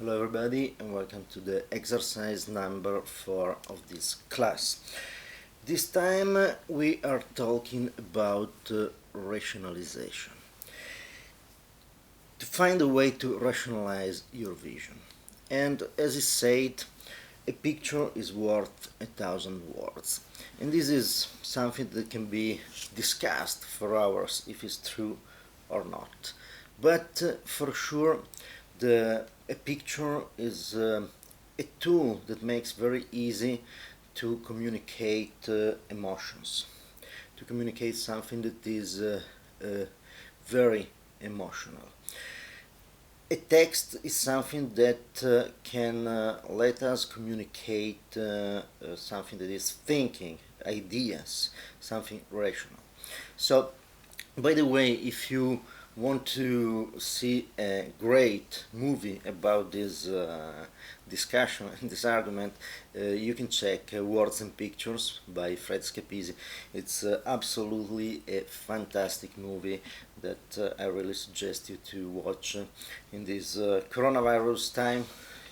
Hello everybody and welcome to the exercise number 4 of this class. This time we are talking about rationalization. To find a way to rationalize your vision. And as is said, a picture is worth 1,000 words. And this is something that can be discussed for hours if it's true or not. But for sure, a picture is a tool that makes very easy to communicate emotions, to communicate something that is very emotional. A text is something that can let us communicate something that is thinking, ideas, something rational. So, by the way, if you want to see a great movie about this discussion and this argument, you can check Words and Pictures by Fred Scapisi. It's absolutely a fantastic movie that I really suggest you to watch in this coronavirus time.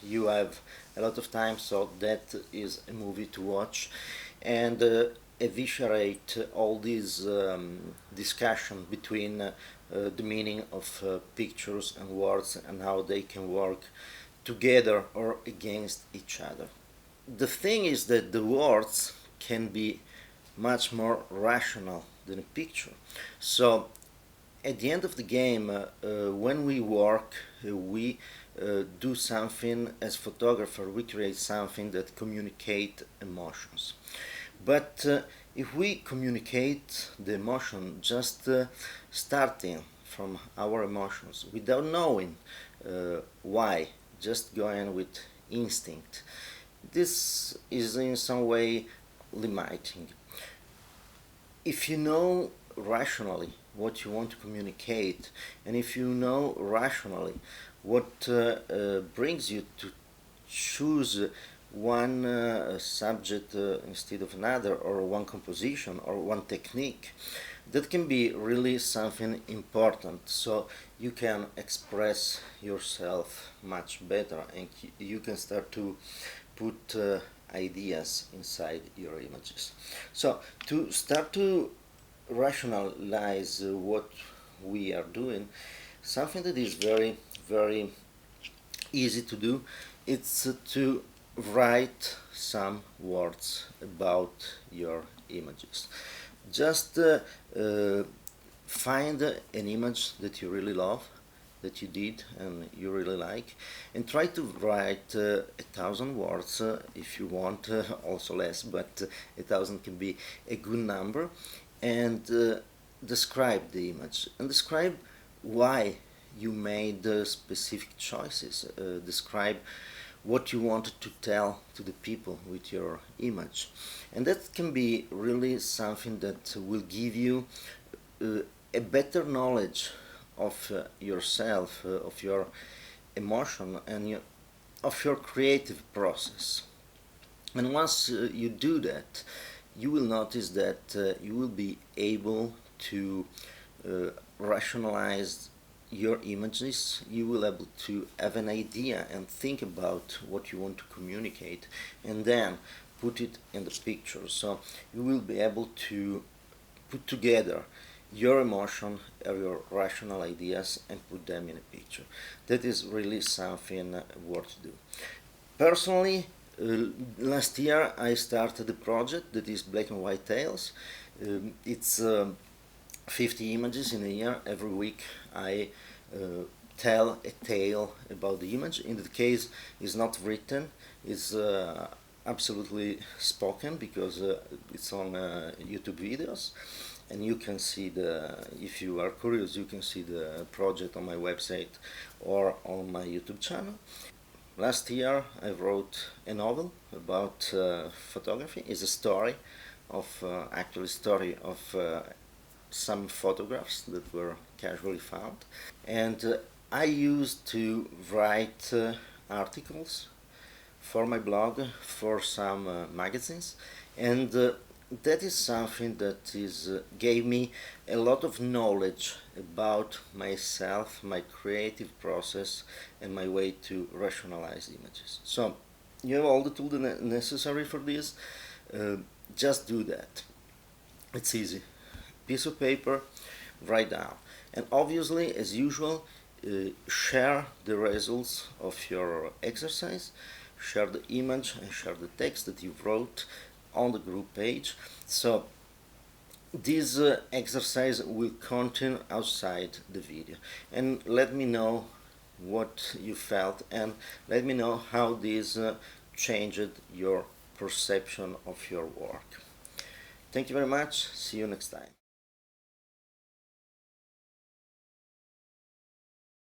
You have a lot of time, so that is a movie to watch and eviscerate all this discussion between the meaning of pictures and words and how they can work together or against each other. The thing is that the words can be much more rational than a picture. So at the end of the game, when we work, we do something as photographer, we create something that communicate emotions. But if we communicate the emotion just starting from our emotions without knowing why, just going with instinct, this is in some way limiting. If you know rationally what you want to communicate, and if you know rationally what brings you to choose one subject instead of another, or one composition or one technique, that can be really something important, so you can express yourself much better and you can start to put ideas inside your images. So to start to rationalize what we are doing, something that is very easy to do, it's to write some words about your images. Just find an image that you really love, that you did and you really like, and try to write 1,000 words if you want, also less, but 1,000 can be a good number, and describe the image and describe why you made specific choices. Describe what you wanted to tell to the people with your image, and that can be really something that will give you a better knowledge of yourself, of your emotion, and of your creative process. And once you do that, you will notice that you will be able to rationalize your images. You will be able to have an idea and think about what you want to communicate and then put it in the picture. So you will be able to put together your emotion or your rational ideas and put them in a picture. That is really something worth to do. Personally, last year I started a project that is Black and White Tales. It's 50 images in a year. Every week I tell a tale about the image. In that case, it's not written, it's absolutely spoken, because it's on YouTube videos, and you can see if you are curious, you can see the project on my website or on my YouTube channel. Last year I wrote a novel about photography. It's a story of, actually story of some photographs that were casually found, and I used to write articles for my blog, for some magazines, and that is something that gave me a lot of knowledge about myself, my creative process, and my way to rationalize images. So you have all the tools necessary for this. Uh, just do that. It's easy. Piece of paper, write down, and obviously, as usual, share the results of your exercise, share the image and share the text that you wrote on the group page. So this exercise will continue outside the video, and let me know what you felt, and let me know how this changed your perception of your work. Thank you very much. See you next time.